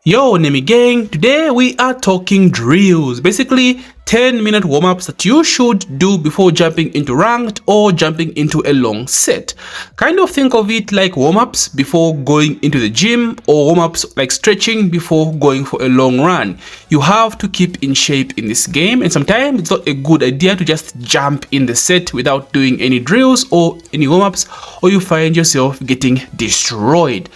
Yo, Nemi gang, today we are talking drills, basically 10-minute warm-ups that you should do before jumping into ranked or jumping into a long set. Kind of think of it like warm-ups before going into the gym, or warm-ups like stretching before going for a long run. You have to keep in shape in this game, and sometimes it's not a good idea to just jump in the set without doing any drills or any warm-ups, or you find yourself getting destroyed.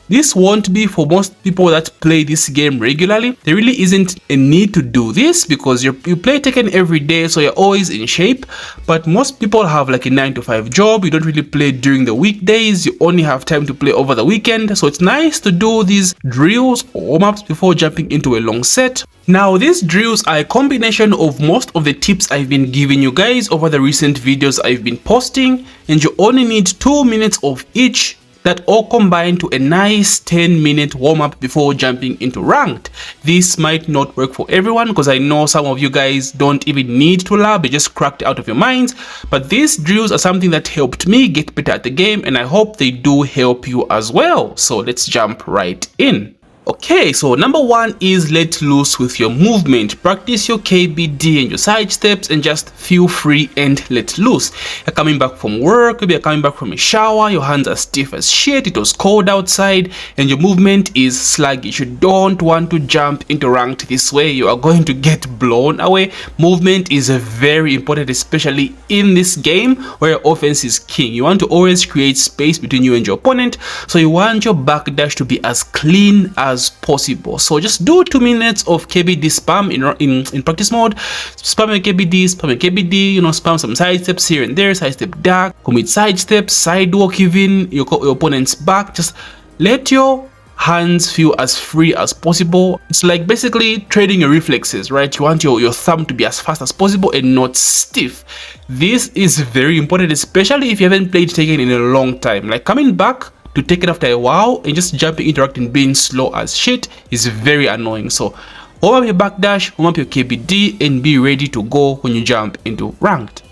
This won't be for most people that play this game regularly. There really isn't a need to do this because you play Tekken every day, so you're always in shape. But most people have like a 9-to-5 job. You don't really play during the weekdays. You only have time to play over the weekend. So it's nice to do these drills or warm-ups before jumping into a long set. Now, these drills are a combination of most of the tips I've been giving you guys over the recent videos I've been posting, and you only need 2 minutes of each, that all combine to a nice 10-minute warm-up before jumping into ranked. This might not work for everyone because I know some of you guys don't even need to lab, you just cracked out of your minds, but these drills are something that helped me get better at the game, and I hope they do help you as well. So let's jump right in. Okay, so number one is let loose with your movement. Practice your KBD and your side steps and just feel free and let loose. You're coming back from work, maybe you're coming back from a shower, your hands are stiff as shit, it was cold outside, and your movement is sluggish. You don't want to jump into ranked this way, you are going to get blown away. Movement is very important, especially in this game where offense is king. You want to always create space between you and your opponent, so you want your backdash to be as clean as possible. So just do 2 minutes of KBD spam in practice mode. Spam your KBD, spam some side steps here and there, side step dark, commit side steps, sidewalk even your opponent's back. Just let your hands feel as free as possible. It's like basically trading your reflexes, right? You want your thumb to be as fast as possible and not stiff. This is very important, especially if you haven't played Tekken in a long time. Like coming back to take it after a while and just jumping, interacting, being slow as shit is very annoying. So warm up your backdash, warm up your KBD, and be ready to go when you jump into ranked.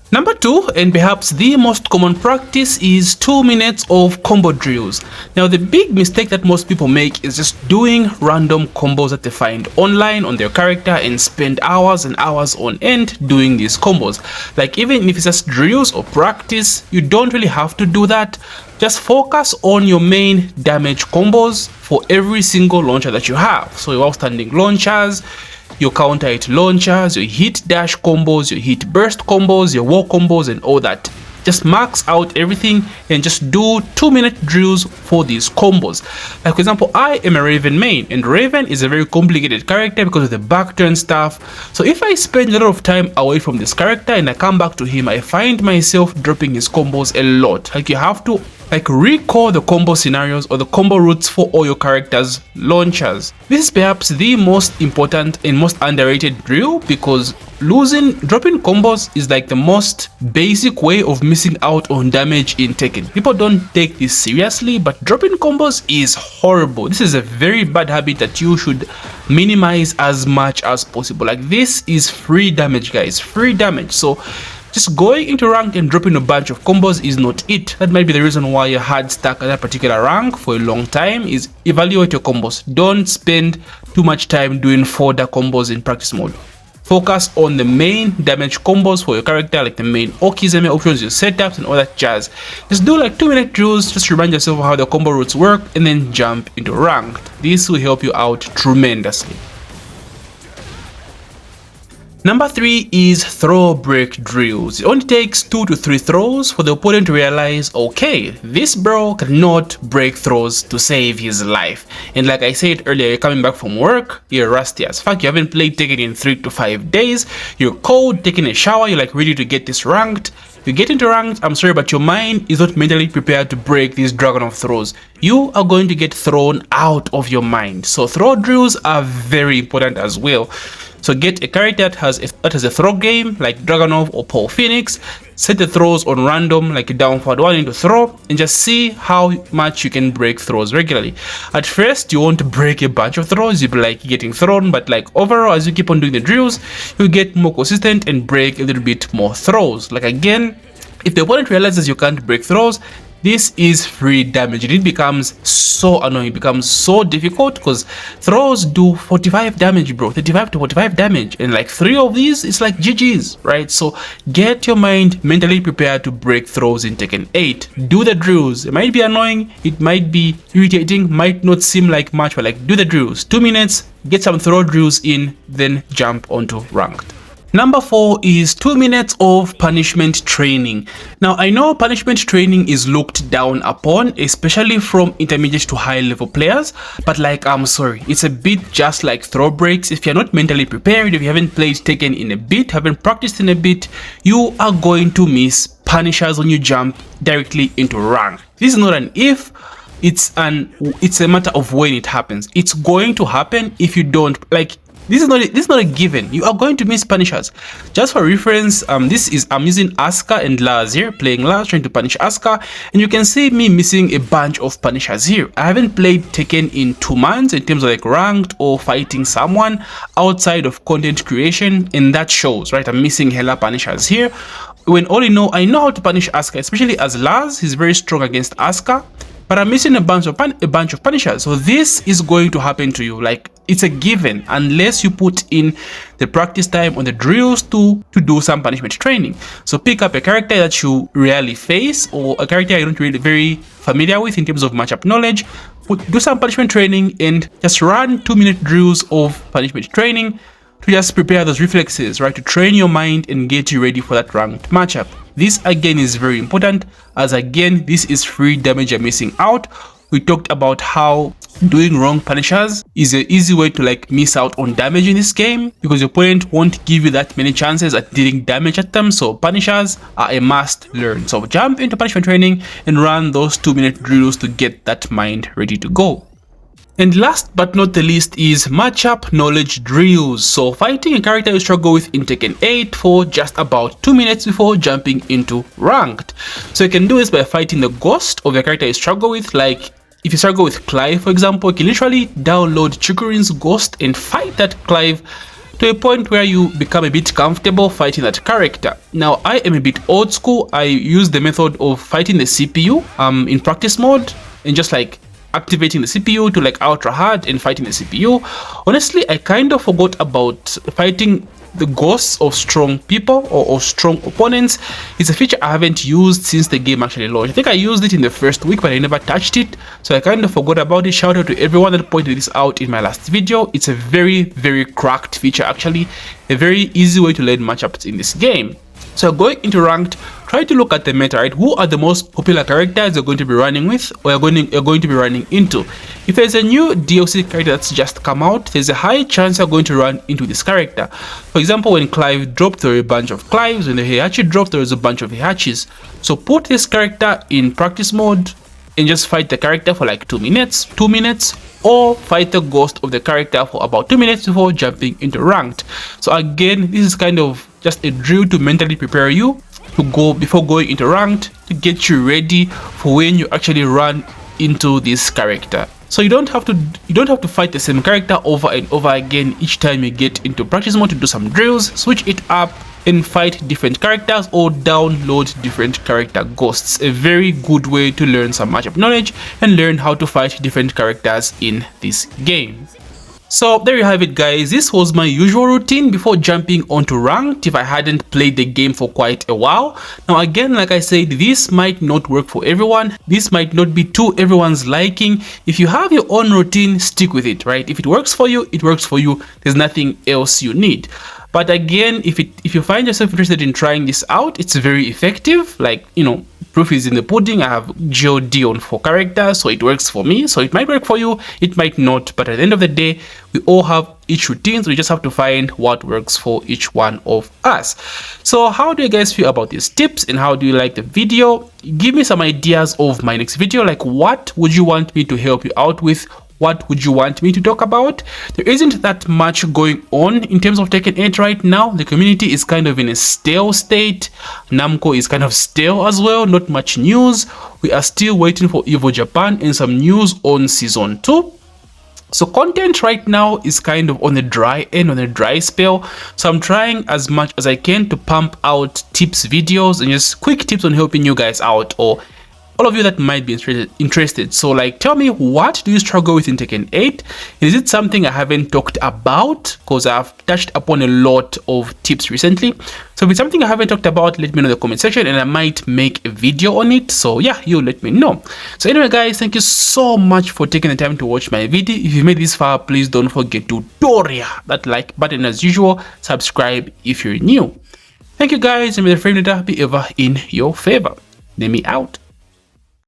Number two, and perhaps the most common practice, is 2 minutes of combo drills. Now, the big mistake that most people make is just doing random combos that they find online on their character and spend hours and hours on end doing these combos. Like, even if it's just drills or practice, you don't really have to do that. Just focus on your main damage combos for every single launcher that you have. So your outstanding launchers, your counter hit launchers, your hit dash combos, your hit burst combos, your wall combos, and all that. Just max out everything and just do 2-minute drills for these combos. Like for example, I am a Raven main, and Raven is a very complicated character because of the back turn stuff. So if I spend a lot of time away from this character and I come back to him, I find myself dropping his combos a lot. Like you have to recall the combo scenarios or the combo routes for all your characters' launchers. This is perhaps the most important and most underrated drill because dropping combos is like the most basic way of missing out on damage in Tekken. People don't take this seriously, but dropping combos is horrible. This is a very bad habit that you should minimize as much as possible. Like this is free damage, guys, free damage. So just going into rank and dropping a bunch of combos is not it. That might be the reason why you had stuck at that particular rank for a long time. Is evaluate your combos. Don't spend too much time doing fodder combos in practice mode. Focus on the main damage combos for your character, like the main Okizeme options, your setups, and all that jazz. Just do like 2-minute drills, just remind yourself how the combo routes work, and then jump into ranked. This will help you out tremendously. Number 3 is throw break drills. It only takes 2 to 3 throws for the opponent to realize, okay, this bro cannot break throws to save his life. And like I said earlier, you're coming back from work, you're rusty as fuck, you haven't played Tekken in 3 to 5 days, you're cold, taking a shower, you're like ready to get this ranked. You get into ranked, I'm sorry, but your mind is not mentally prepared to break these dragon of throws. You are going to get thrown out of your mind. So throw drills are very important as well. So get a character that has a throw game like Dragonov or Paul Phoenix, set the throws on random like down forward 1 into throw, and just see how much you can break throws regularly. At first you won't break a bunch of throws, you'll be like getting thrown, but like overall as you keep on doing the drills, you get more consistent and break a little bit more throws. Like again, if the opponent realizes you can't break throws, this is free damage. It becomes so annoying, it becomes so difficult because throws do 45 damage, bro. 35 to 45 damage, and like 3 of these, it's like GG's, right? So get your mind mentally prepared to break throws in Tekken 8. Do the drills. It might be annoying, it might be irritating, might not seem like much, but like do the drills. 2 minutes, get some throw drills in, then jump onto ranked. Number 4 is 2 minutes of punishment training. Now I know punishment training is looked down upon, especially from intermediate to high level players, but like, I'm sorry, it's a bit just like throw breaks. If you're not mentally prepared, if you haven't played Tekken in a bit, haven't practiced in a bit, you are going to miss punishers when you jump directly into rank. This is not an if, it's a matter of when it happens. It's going to happen if you don't, like, this is not a given. You are going to miss punishers. Just for reference, I'm using Asuka and Lars here, playing Lars, trying to punish Asuka, and you can see me missing a bunch of punishers here. I haven't played Tekken in 2 months in terms of like ranked or fighting someone outside of content creation, and that shows, right? I'm missing hella punishers here. When all in all, I know how to punish Asuka, especially as Lars. He's very strong against Asuka, but I'm missing a bunch of punishers. So this is going to happen to you. Like, it's a given unless you put in the practice time on the drills to do some punishment training. So pick up a character that you rarely face, or a character you're not really very familiar with in terms of matchup knowledge. Do some punishment training and just run 2-minute drills of punishment training to just prepare those reflexes, right? To train your mind and get you ready for that ranked matchup. This again is very important, as again, this is free damage you're missing out. We talked about how doing wrong punishers is an easy way to like miss out on damage in this game, because your opponent won't give you that many chances at dealing damage at them. So punishers are a must learn. So jump into punishment training and run those 2-minute drills to get that mind ready to go. And last but not the least is matchup knowledge drills. So fighting a character you struggle with in Tekken 8 for just about 2 minutes before jumping into ranked. So you can do this by fighting the ghost of the character you struggle with. Like if you struggle with Clive, for example, you can literally download Chikurin's ghost and fight that Clive to a point where you become a bit comfortable fighting that character. Now I am a bit old school. I use the method of fighting the CPU in practice mode and just like activating the CPU to like ultra hard and fighting the CPU. Honestly, I kind of forgot about fighting the ghosts of strong people or strong opponents. It's a feature I haven't used since the game actually launched. I think I used it in the first week, but I never touched it, so I kind of forgot about it. Shout out to everyone that pointed this out in my last video. It's a very cracked feature, actually a very easy way to learn matchups in this game. So going into ranked, try to look at the meta, right? Who are the most popular characters you're going to be running with, or you're going to be running into? If there's a new DLC character that's just come out, there's a high chance you're going to run into this character. For example, when Clive dropped, there were a bunch of Clives. When the Heihachi dropped, there was a bunch of Heihachis. So put this character in practice mode and just fight the character for like 2 minutes, or fight the ghost of the character for about 2 minutes before jumping into ranked. So again, this is kind of just a drill to mentally prepare you to go before going into ranked, to get you ready for when you actually run into this character. So you don't have to fight the same character over and over again each time you get into practice mode. To do some drills, switch it up and fight different characters or download different character ghosts. A very good way to learn some matchup knowledge and learn how to fight different characters in this game. So there you have it, guys. This was my usual routine before jumping onto ranked if I hadn't played the game for quite a while. Now again, like I said, this might not work for everyone. This might not be to everyone's liking. If you have your own routine, stick with it, right? If it works for you, it works for you. There's nothing else you need. But again, if you find yourself interested in trying this out, it's very effective. Like, you know, proof is in the pudding. I have GOD on 4 characters, so it works for me. So it might work for you, it might not. But at the end of the day, we all have each routine, so we just have to find what works for each one of us. So how do you guys feel about these tips, and how do you like the video? Give me some ideas of my next video. Like, what would you want me to help you out with? What would you want me to talk about? There isn't that much going on in terms of Tekken 8 right now. The community is kind of in a stale state. Namco is kind of stale as well. Not much news. We are still waiting for Evo Japan and some news on Season 2. So content right now is kind of on the dry end, on a dry spell. So I'm trying as much as I can to pump out tips videos and just quick tips on helping you guys out, or all of you that might be interested. So like, tell me, what do you struggle with in Tekken 8? Is it something I haven't talked about? Because I've touched upon a lot of tips recently. So if it's something I haven't talked about, let me know in the comment section and I might make a video on it. So yeah, you let me know. So anyway guys, thank you so much for taking the time to watch my video. If you made this far, please don't forget to that like button as usual. Subscribe if you're new. Thank you guys, and may the frame data be ever in your favor. Let me out.